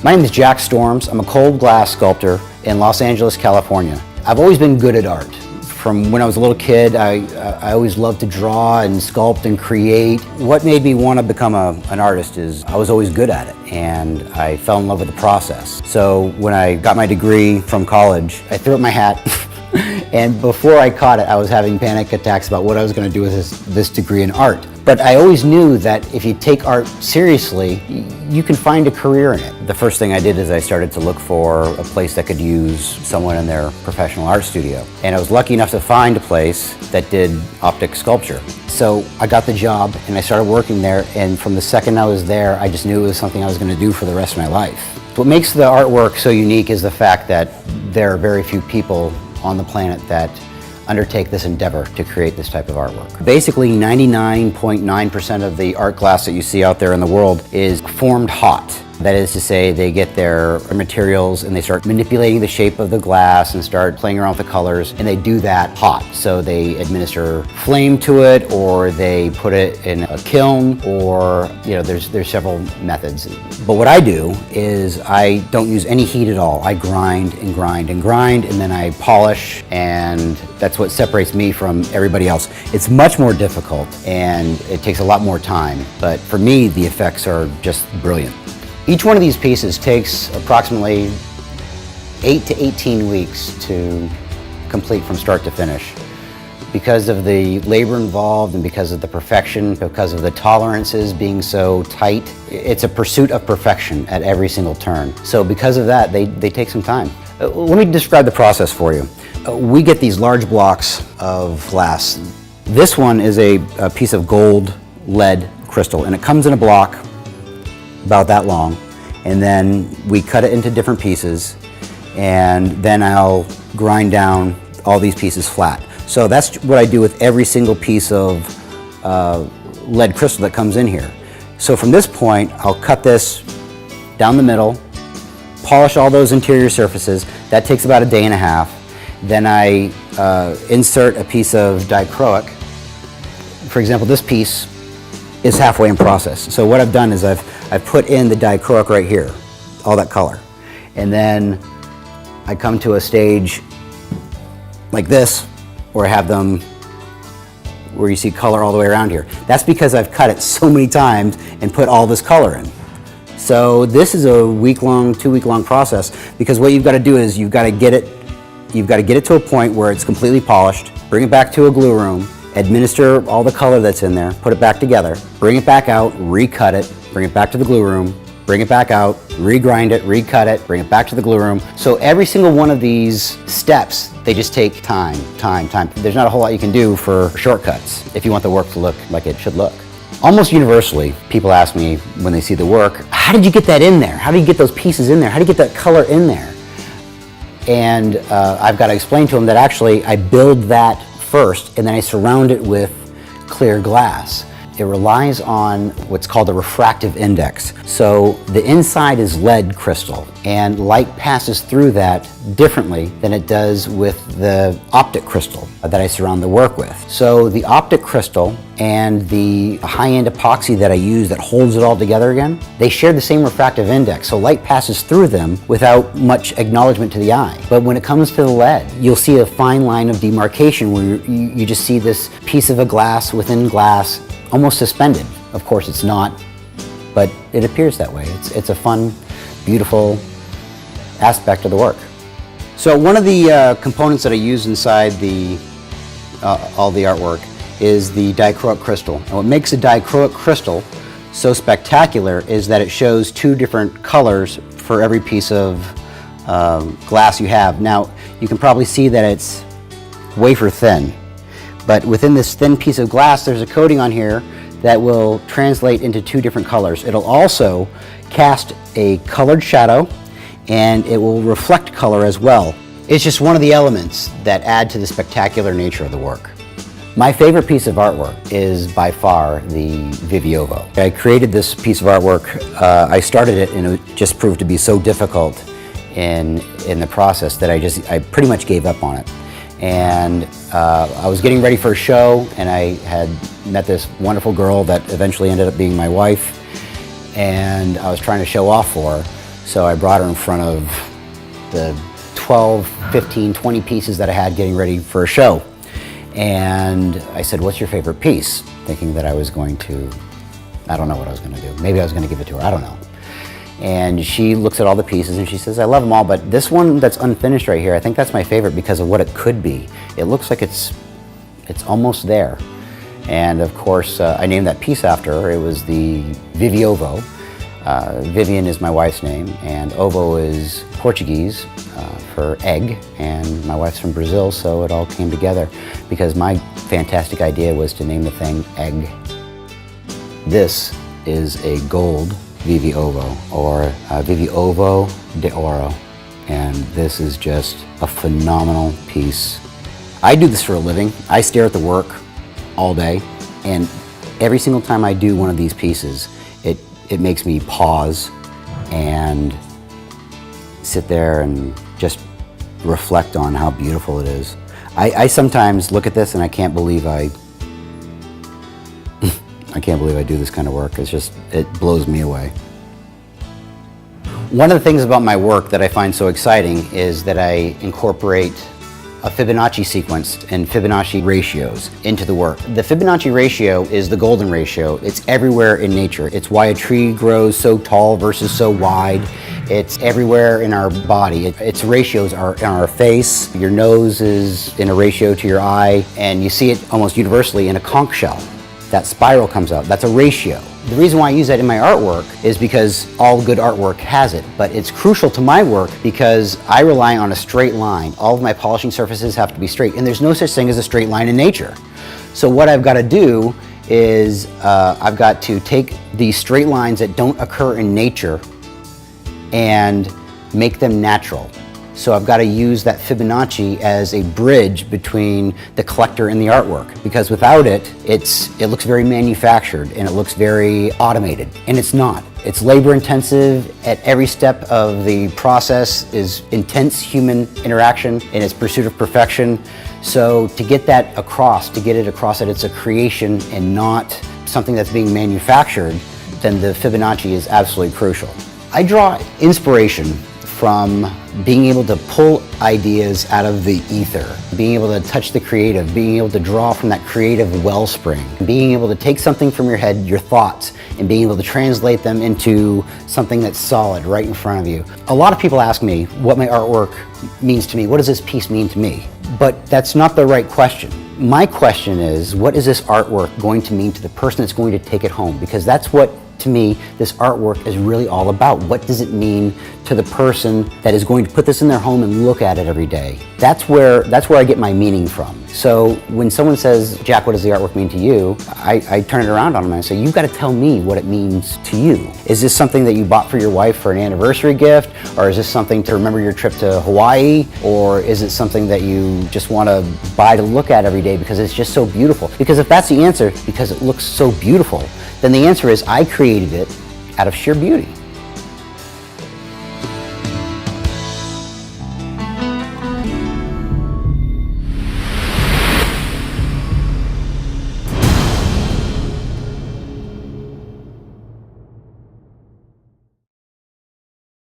My name is Jack Storms. I'm a cold glass sculptor in Los Angeles, California. I've always been good at art. From when I was a little kid, I always loved to draw and sculpt and create. What made me want to become an artist is I was always good at it, and I fell in love with the process. So when I got my degree from college, I threw up my hat. And before I caught it, I was having panic attacks about what I was going to do with this degree in art. But I always knew that if you take art seriously, you can find a career in it. The first thing I did is I started to look for a place that could use someone in their professional art studio. And I was lucky enough to find a place that did optic sculpture. So I got the job and I started working there, and from the second I was there, I just knew it was something I was going to do for the rest of my life. What makes the artwork so unique is the fact that there are very few people on the planet that undertake this endeavor to create this type of artwork. Basically, 99.9% of the art glass that you see out there in the world is formed hot. That is to say, they get their materials and they start manipulating the shape of the glass and start playing around with the colors, and they do that hot. So they administer flame to it, or they put it in a kiln, or there's several methods. But what I do is I don't use any heat at all. I grind and grind and grind, and then I polish, and that's what separates me from everybody else. It's much more difficult and it takes a lot more time, but for me the effects are just brilliant. Each one of these pieces takes approximately 8 to 18 weeks to complete from start to finish. Because of the labor involved and because of the perfection, because of the tolerances being so tight, it's a pursuit of perfection at every single turn. So because of that, they take some time. Let me describe the process for you. We get these large blocks of glass. This one is a piece of gold lead crystal, and it comes in a block about that long, and then we cut it into different pieces, and then I'll grind down all these pieces flat. So that's what I do with every single piece of lead crystal that comes in here. So from this point, I'll cut this down the middle, polish all those interior surfaces. That takes about a day and a half. Then I insert a piece of dichroic. For example, this piece is halfway in process. So what I've done is I've put in the dichroic right here, all that color. And then I come to a stage like this, where I have them where you see color all the way around here. That's because I've cut it so many times and put all this color in. So this is a week-long, 2-week-long process, because what you've got to do is you've got to get it to a point where it's completely polished, bring it back to a glue room, administer all the color that's in there, put it back together, bring it back out, recut it, bring it back to the glue room, bring it back out, regrind it, recut it, bring it back to the glue room. So every single one of these steps, they just take time. There's not a whole lot you can do for shortcuts if you want the work to look like it should look. Almost universally, people ask me when they see the work, how did you get that in there? How do you get those pieces in there? How do you get that color in there? And I've got to explain to them that actually I build that first, and then I surround it with clear glass. It relies on what's called a refractive index. So the inside is lead crystal, and light passes through that differently than it does with the optic crystal that I surround the work with. So the optic crystal and the high-end epoxy that I use that holds it all together again, they share the same refractive index, so light passes through them without much acknowledgement to the eye. But when it comes to the lead, you'll see a fine line of demarcation where you just see this piece of a glass within glass, almost suspended. Of course it's not, but it appears that way. It's a fun, beautiful aspect of the work. So one of the components that I use inside all the artwork is the dichroic crystal. And what makes a dichroic crystal so spectacular is that it shows 2 different colors for every piece of glass you have. Now, you can probably see that it's wafer thin, but within this thin piece of glass, there's a coating on here that will translate into 2 different colors. It'll also cast a colored shadow, and it will reflect color as well. It's just one of the elements that add to the spectacular nature of the work. My favorite piece of artwork is by far the Viviovo. I created this piece of artwork, I started it, and it just proved to be so difficult in the process that I pretty much gave up on it. And I was getting ready for a show, and I had met this wonderful girl that eventually ended up being my wife, and I was trying to show off for her. So I brought her in front of the 12, 15, 20 pieces that I had getting ready for a show. And I said, what's your favorite piece? Thinking that I was going to, I don't know what I was going to do. Maybe I was going to give it to her, I don't know. And she looks at all the pieces and she says, I love them all, but this one that's unfinished right here, I think that's my favorite because of what it could be. It looks like it's almost there. And of course, I named that piece after her. It was the Viviovo. Vivian is my wife's name, and ovo is Portuguese for egg, and my wife's from Brazil, so it all came together because my fantastic idea was to name the thing Egg. This is a gold Viviovo, or Viviovo de Oro, and this is just a phenomenal piece. I do this for a living. I stare at the work all day, and every single time I do one of these pieces, it makes me pause and sit there and just reflect on how beautiful it is. I sometimes look at this and I can't believe I can't believe I do this kind of work. It blows me away. One of the things about my work that I find so exciting is that I incorporate a Fibonacci sequence and Fibonacci ratios into the work. The Fibonacci ratio is the golden ratio. It's everywhere in nature. It's why a tree grows so tall versus so wide. It's everywhere in our body. Its ratios are in our face. Your nose is in a ratio to your eye, and you see it almost universally in a conch shell. That spiral comes out. That's a ratio. The reason why I use that in my artwork is because all good artwork has it, but it's crucial to my work because I rely on a straight line. All of my polishing surfaces have to be straight, and there's no such thing as a straight line in nature. So what I've got to do is I've got to take these straight lines that don't occur in nature and make them natural. So I've got to use that Fibonacci as a bridge between the collector and the artwork, because without it, it looks very manufactured and it looks very automated, and it's not. It's labor intensive. At every step of the process is intense human interaction in its pursuit of perfection. So to get that across, to get it across that it's a creation and not something that's being manufactured, then the Fibonacci is absolutely crucial. I draw inspiration from being able to pull ideas out of the ether, being able to touch the creative, being able to draw from that creative wellspring, being able to take something from your head, your thoughts, and being able to translate them into something that's solid right in front of you. A lot of people ask me what my artwork means to me. What does this piece mean to me? But that's not the right question. My question is, what is this artwork going to mean to the person that's going to take it home? Because that's what, to me, this artwork is really all about. What does it mean to the person that is going to put this in their home and look at it every day? That's where I get my meaning from. So when someone says, Jack, what does the artwork mean to you? I turn it around on them and I say, you've got to tell me what it means to you. Is this something that you bought for your wife for an anniversary gift? Or is this something to remember your trip to Hawaii? Or is it something that you just want to buy to look at every day because it's just so beautiful? Because if that's the answer, because it looks so beautiful, then the answer is I created it out of sheer beauty.